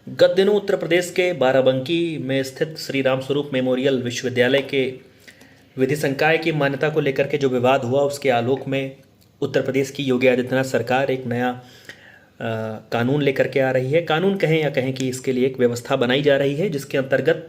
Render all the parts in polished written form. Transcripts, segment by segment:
गत दिनों उत्तर प्रदेश के बाराबंकी में स्थित श्री राम स्वरूप मेमोरियल विश्वविद्यालय के विधि संकाय की मान्यता को लेकर के जो विवाद हुआ, उसके आलोक में उत्तर प्रदेश की योगी आदित्यनाथ सरकार एक नया कानून लेकर के आ रही है। कानून कहें या कहें कि इसके लिए एक व्यवस्था बनाई जा रही है, जिसके अंतर्गत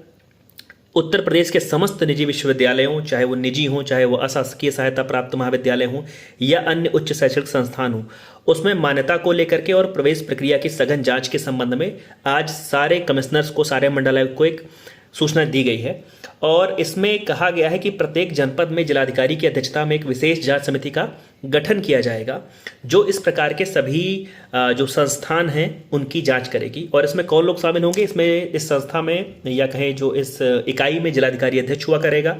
उत्तर प्रदेश के समस्त निजी विश्वविद्यालयों, चाहे वो निजी हों, चाहे वो अशासकीय सहायता प्राप्त महाविद्यालय हों या अन्य उच्च शैक्षणिक संस्थान हों, उसमें मान्यता को लेकर के और प्रवेश प्रक्रिया की सघन जांच के संबंध में आज सारे कमिश्नर्स को, सारे मंडलायुक्त को एक सूचना दी गई है। और इसमें कहा गया है कि प्रत्येक जनपद में जिलाधिकारी की अध्यक्षता में एक विशेष जांच समिति का गठन किया जाएगा, जो इस प्रकार के सभी जो संस्थान हैं उनकी जांच करेगी। और इसमें कौन लोग शामिल होंगे? इसमें इस संस्था में या कहें जो इस इकाई में जिलाधिकारी अध्यक्ष हुआ करेगा,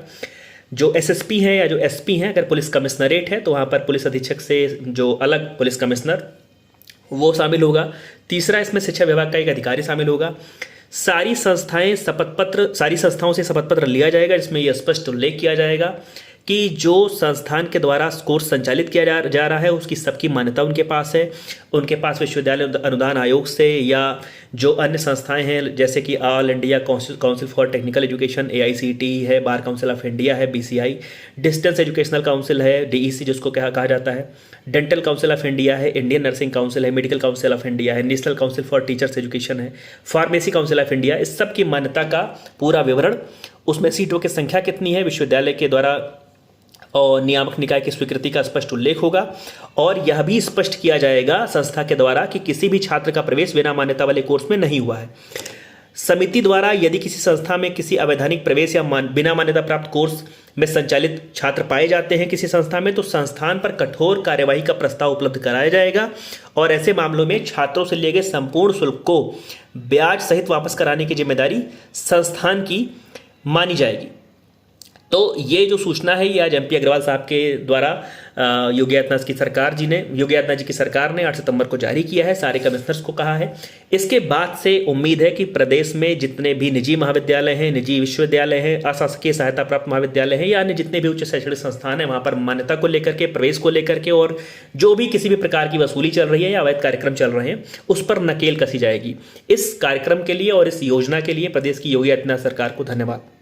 जो एसएसपी हैं या जो एसपी हैं, अगर पुलिस कमिश्नरेट है तो वहाँ पर पुलिस अधीक्षक से जो अलग पुलिस कमिश्नर वो शामिल होगा। तीसरा, इसमें शिक्षा विभाग का एक अधिकारी शामिल होगा। सारी संस्थाओं से शपथ पत्र लिया जाएगा, जिसमें यह स्पष्ट उल्लेख किया जाएगा कि जो संस्थान के द्वारा कोर्स संचालित किया जा रहा है उसकी सबकी मान्यता उनके पास है। उनके पास विश्वविद्यालय अनुदान आयोग से या जो अन्य संस्थाएं हैं, जैसे कि all India council for technical education AICTE है, बार काउंसिल ऑफ इंडिया है BCI, डिस्टेंस एजुकेशनल काउंसिल है DEC जिसको कहा जाता है, डेंटल काउंसिल ऑफ इंडिया है, इंडियन नर्सिंग काउंसिल है, मेडिकल काउंसिल ऑफ इंडिया है, national council for teachers education है, फार्मेसी काउंसिल ऑफ इंडिया, इस सब की मान्यता का पूरा विवरण, उसमें सीटों की संख्या कितनी है, विश्वविद्यालय के द्वारा और नियामक निकाय की स्वीकृति का स्पष्ट उल्लेख होगा। और यह भी स्पष्ट किया जाएगा संस्था के द्वारा कि किसी भी छात्र का प्रवेश बिना मान्यता वाले कोर्स में नहीं हुआ है। समिति द्वारा यदि किसी संस्था में किसी अवैधानिक प्रवेश या बिना मान्यता प्राप्त कोर्स में संचालित छात्र पाए जाते हैं किसी संस्था में, तो संस्थान पर कठोर कार्यवाही का प्रस्ताव उपलब्ध कराया जाएगा और ऐसे मामलों में छात्रों से लिए गए संपूर्ण शुल्क को ब्याज सहित वापस कराने की जिम्मेदारी संस्थान की मानी जाएगी। तो ये जो सूचना है ये आज MP अग्रवाल साहब के द्वारा योगी आदित्यनाथ जी की सरकार ने 8 सितंबर को जारी किया है, सारे कमिश्नर्स को कहा है। इसके बाद से उम्मीद है कि प्रदेश में जितने भी निजी महाविद्यालय हैं, निजी विश्वविद्यालय हैं, अशासकीय सहायता प्राप्त महाविद्यालय हैं या अन्य जितने भी उच्च शैक्षणिक संस्थान हैं, वहाँ पर मान्यता को लेकर के, प्रवेश को लेकर के और जो भी किसी भी प्रकार की वसूली चल रही है या अवैध कार्यक्रम चल रहे हैं उस पर नकेल कसी जाएगी। इस कार्यक्रम के लिए और इस योजना के लिए प्रदेश की योगी आदित्यनाथ सरकार को धन्यवाद।